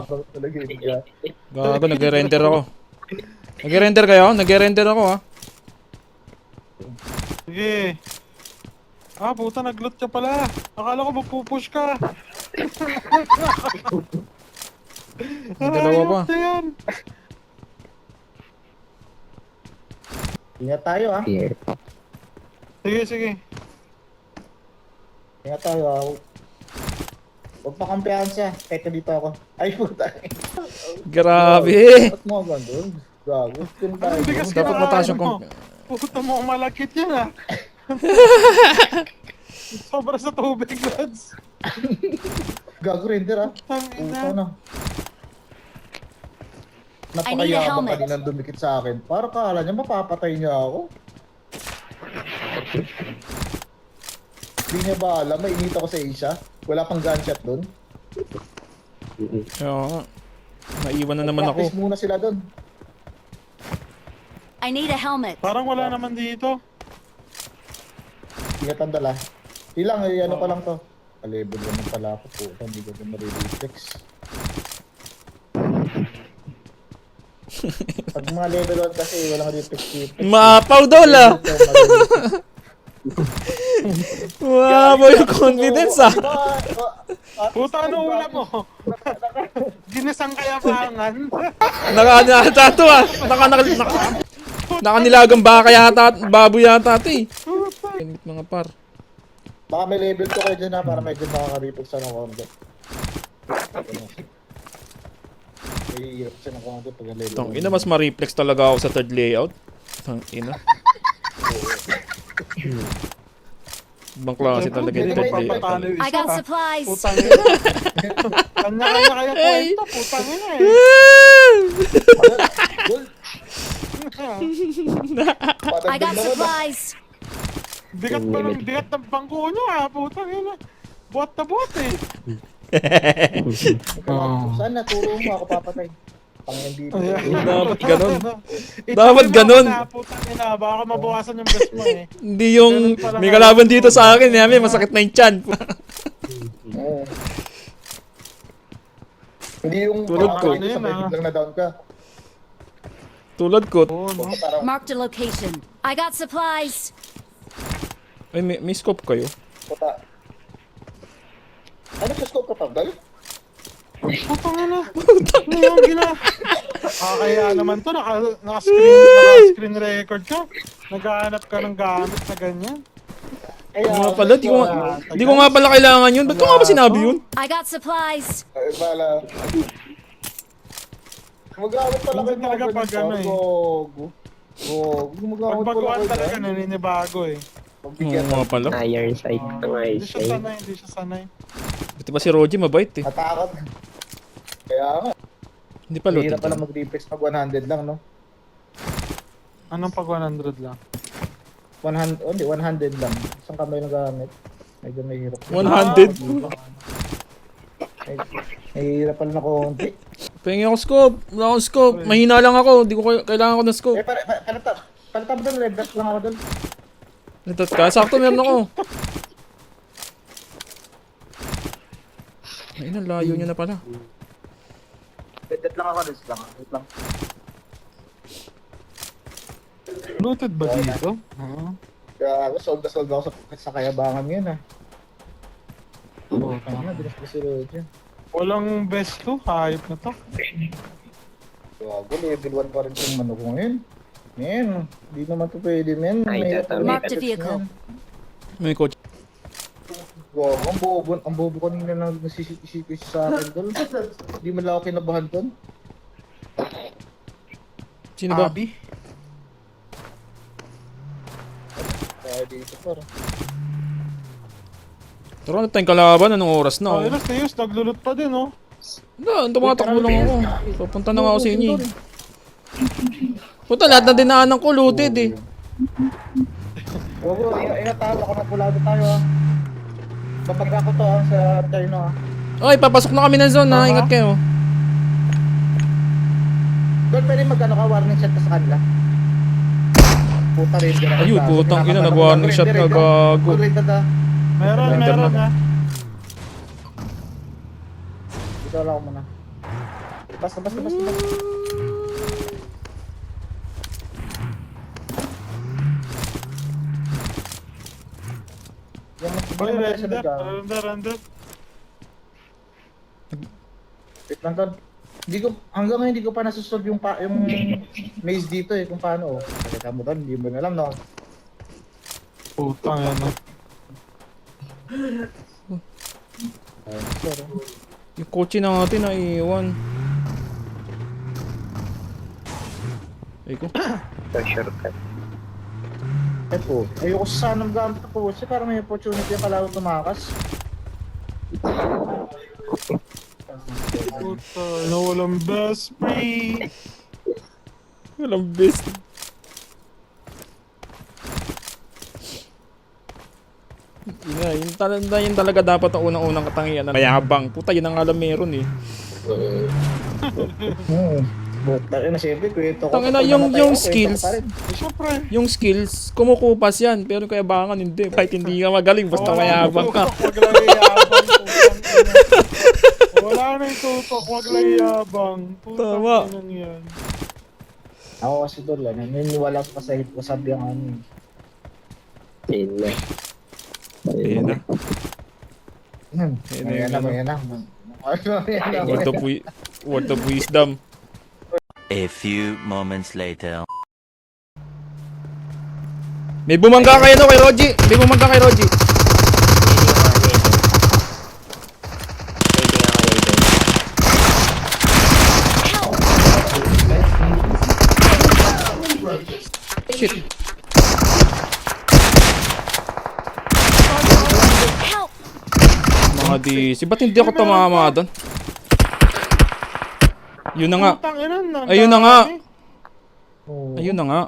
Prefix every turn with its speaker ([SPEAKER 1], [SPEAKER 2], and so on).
[SPEAKER 1] Tabang talaga yun ka.
[SPEAKER 2] Gago, nagre-render ako. Nagre-render kayo? Nagre-render ako ha.
[SPEAKER 3] Sige. Puta, nag-loot ka pala. Akala ko magpupush ka.
[SPEAKER 2] May dalawa pa.
[SPEAKER 3] Ayop na yan.
[SPEAKER 1] Ingat tayo ah.
[SPEAKER 4] Here.
[SPEAKER 3] Sige, sige.
[SPEAKER 1] Ingat tayo ah. Huwag pa kampiyansa. Kahit dito ako. Ay puta.
[SPEAKER 2] Grabe.
[SPEAKER 1] Ba't mo agad doon? Gago. Sino tayo?
[SPEAKER 3] Ang bigas
[SPEAKER 2] Dapat mataas yung
[SPEAKER 3] mo. Puta mo, malakit yan ah. Sobra sa tubig, lads.
[SPEAKER 1] Gago render ah.
[SPEAKER 3] Tangina.
[SPEAKER 1] Puta na.
[SPEAKER 5] I need a
[SPEAKER 1] Napakayabang
[SPEAKER 5] helmet.
[SPEAKER 1] kaninang dumikit sa akin. Para kala niya mapapatay niya ako. Hindi niya ba alam, mainit ako sa isa. Wala pang gunshot doon.
[SPEAKER 2] Oo nga. Naiwan na naman ako.
[SPEAKER 1] Practice muna sila doon.
[SPEAKER 5] I need a helmet.
[SPEAKER 3] Parang wala naman dito.
[SPEAKER 1] Ingat ang dala. Ilang, ano pa lang to. Kalibod naman pala ako po. Hindi ko na marireflex. Pag mga level 1 kasi walang reflex dito.
[SPEAKER 2] Maapaw daw la. Maapaw yung confidence ah.
[SPEAKER 3] Puta, ano ulam mo? Ginisang kayabangan.
[SPEAKER 2] Naka-tato ah. Nakanilagang baka yata at baboy yata ito eh. Init mga par.
[SPEAKER 1] Baka may level 2 kayo dyan ha, para medyo makaka-reflex sa ng konti. May hirap siya ng konti pag level 1.
[SPEAKER 2] Tang ina, mas ma-reflex talaga ako sa third layout. Tang ina. Ibang klase talaga yung third layout.
[SPEAKER 5] I got supplies.
[SPEAKER 3] Putang ina. Kanya-kanya kayo kwento. Putang ina eh.
[SPEAKER 5] I got supplies.
[SPEAKER 3] Bigat pa ng bigat ng bangko nyo ha. Putang ina. Buhat na buhat eh.
[SPEAKER 1] Saan naturo mo ako papatay? Pangyan dito.
[SPEAKER 2] Dapat ganun.
[SPEAKER 3] Itabi
[SPEAKER 2] Dapat
[SPEAKER 3] mo
[SPEAKER 2] ganun.
[SPEAKER 3] ako na, Putang ina. Baka mabawasan yung best mo eh.
[SPEAKER 2] Hindi yung may kalaban dito sa akin. May masakit na yung chan.
[SPEAKER 1] Oo. Hindi yung
[SPEAKER 2] Tulad ko.
[SPEAKER 1] sa may biglang na down ka.
[SPEAKER 2] Tulad ko.
[SPEAKER 3] Oo, no?
[SPEAKER 1] Parang
[SPEAKER 5] Marked a location. I got supplies.
[SPEAKER 2] Ay, may scope kayo.
[SPEAKER 1] puta. Ano sa scope ka pa? Gal?
[SPEAKER 3] Putang ina. Ano yung gina? Kaya naman to. Naka-screen record ka. Naghahanap ka ng gamit na ganyan.
[SPEAKER 1] Ay,
[SPEAKER 2] Nga pala, di ko nga pala kailangan yun. Ba't ko nga ba sinabi yun?
[SPEAKER 5] I got supplies.
[SPEAKER 1] Ay, bala. Magamit pala kayo
[SPEAKER 3] Minsan talaga pag ano eh.
[SPEAKER 1] Gogo. Gumagamit pala
[SPEAKER 3] Pagbaguan
[SPEAKER 1] kayo.
[SPEAKER 3] talaga, naninibago eh.
[SPEAKER 2] Oo nga pala.
[SPEAKER 4] Iron sight ng
[SPEAKER 3] Hindi
[SPEAKER 4] ice
[SPEAKER 3] siya sanay, hindi siya sanay.
[SPEAKER 2] Buti ba si Roji mabait eh.
[SPEAKER 1] Matakot. Kaya nga.
[SPEAKER 2] Hindi pa looted.
[SPEAKER 1] Hirap pala mag-reflex pag 100 lang, no?
[SPEAKER 3] Anong pag 100 lang?
[SPEAKER 1] 100, hindi, 100 lang. Isang kamay lang gamit. Medyo may hirap.
[SPEAKER 2] 100?
[SPEAKER 1] May hirap pala na konti.
[SPEAKER 2] Pengi ako scope. Wala akong scope. Mahina lang ako. Hindi ko kailangan ko ng scope.
[SPEAKER 1] Palata mo doon, red dot lang ako doon.
[SPEAKER 2] Natot ka? Sakto meron ako. Ay, layo niya na pala.
[SPEAKER 1] Red dot lang ako, red lang. Wait lang.
[SPEAKER 3] Looted ba dito?
[SPEAKER 1] Kaya ako, sold ako sa kayabangan yun, ah.
[SPEAKER 3] Oo.
[SPEAKER 1] Bilis ko si Roger.
[SPEAKER 3] Walang best to, hayop na to.
[SPEAKER 1] Gago, level 1 pa rin yung manok ko ngayon. Men, hindi naman to pwede, men.
[SPEAKER 4] Ay,
[SPEAKER 1] May-
[SPEAKER 4] tatawid.
[SPEAKER 1] may
[SPEAKER 5] Marked a
[SPEAKER 1] effects
[SPEAKER 5] vehicle.
[SPEAKER 1] yan.
[SPEAKER 2] May coach.
[SPEAKER 1] Gago, ang bobo kanina na nasisisi sa akin doon. Hindi man lang ako kinabahan doon.
[SPEAKER 2] Sino ba?
[SPEAKER 3] Abi?
[SPEAKER 1] Kaya dito parang.
[SPEAKER 2] Tara na tayong kalaban. Anong oras na?
[SPEAKER 3] Oh, ayos, naglulot pa din oh.
[SPEAKER 2] Wala, tumatakbo lang ako. Papunta na nga ako sa inyo eh. Puta, lahat na dinaanan ko looted eh.
[SPEAKER 1] Gago, ingat tayo, baka mapulado tayo, ah. Babagga ko to, ah, sa China, ah.
[SPEAKER 2] Ay, papasok na kami ng zone ha. Ingat kayo.
[SPEAKER 1] Doon pwede mag-ano ka, warning shot ka sa kanila. Puta rin.
[SPEAKER 2] Ayun, putang ina, nag-warning shot na gago.
[SPEAKER 3] Meron
[SPEAKER 2] Render
[SPEAKER 3] nga.
[SPEAKER 2] na.
[SPEAKER 1] Dito lang ako muna. Basta. Yung
[SPEAKER 3] Oy,
[SPEAKER 1] naman tayo sa
[SPEAKER 3] render.
[SPEAKER 1] Wait lang tol. Hanggang ngayon hindi ko pa nasusolve yung maze dito kung paano. Nakita mo tol, hindi mo na alam no.
[SPEAKER 3] Putang yan.
[SPEAKER 1] Ayun, sir.
[SPEAKER 2] Yung kotse na natin naiiwan. Ay ko.
[SPEAKER 1] Eto, ayoko sana gamit ako kasi para may opportunity pala ako tumakas.
[SPEAKER 3] Puta, walang best free.
[SPEAKER 2] Walang best. Yun talaga dapat ang unang-unang katangian na mayabang. Puta, yun ang alam meron eh.
[SPEAKER 1] Buta na siyempre, kwento ko.
[SPEAKER 2] Tangina,
[SPEAKER 1] kapag
[SPEAKER 2] yung
[SPEAKER 1] namatay ako,
[SPEAKER 2] skills.
[SPEAKER 1] kwento ko pa rin.
[SPEAKER 3] Siyempre.
[SPEAKER 2] Yung skills, kumukupas yan. Pero kaya bangan hindi. Kahit hindi ka magaling, basta mayabang ka.
[SPEAKER 3] Wag lang yabang. Wala na yung tutok, wag lang yabang.
[SPEAKER 2] Tama.
[SPEAKER 3] Putang ina yan.
[SPEAKER 1] Ako kasi doon lang, naniniwala ko sa hit ko sabi ang ano.
[SPEAKER 2] Ayun na.
[SPEAKER 1] Ayan na.
[SPEAKER 2] Word of wisdom.
[SPEAKER 4] A few moments later.
[SPEAKER 2] May bumangga kayo no kay Roji. May bumangga kay Roji. Shit.
[SPEAKER 5] Help!
[SPEAKER 2] Mga DC. Ba't hindi ako tumama doon? Yun na nga.
[SPEAKER 3] Putang ina,
[SPEAKER 2] Ayun na nga.
[SPEAKER 1] Oo.
[SPEAKER 2] Ayun na nga.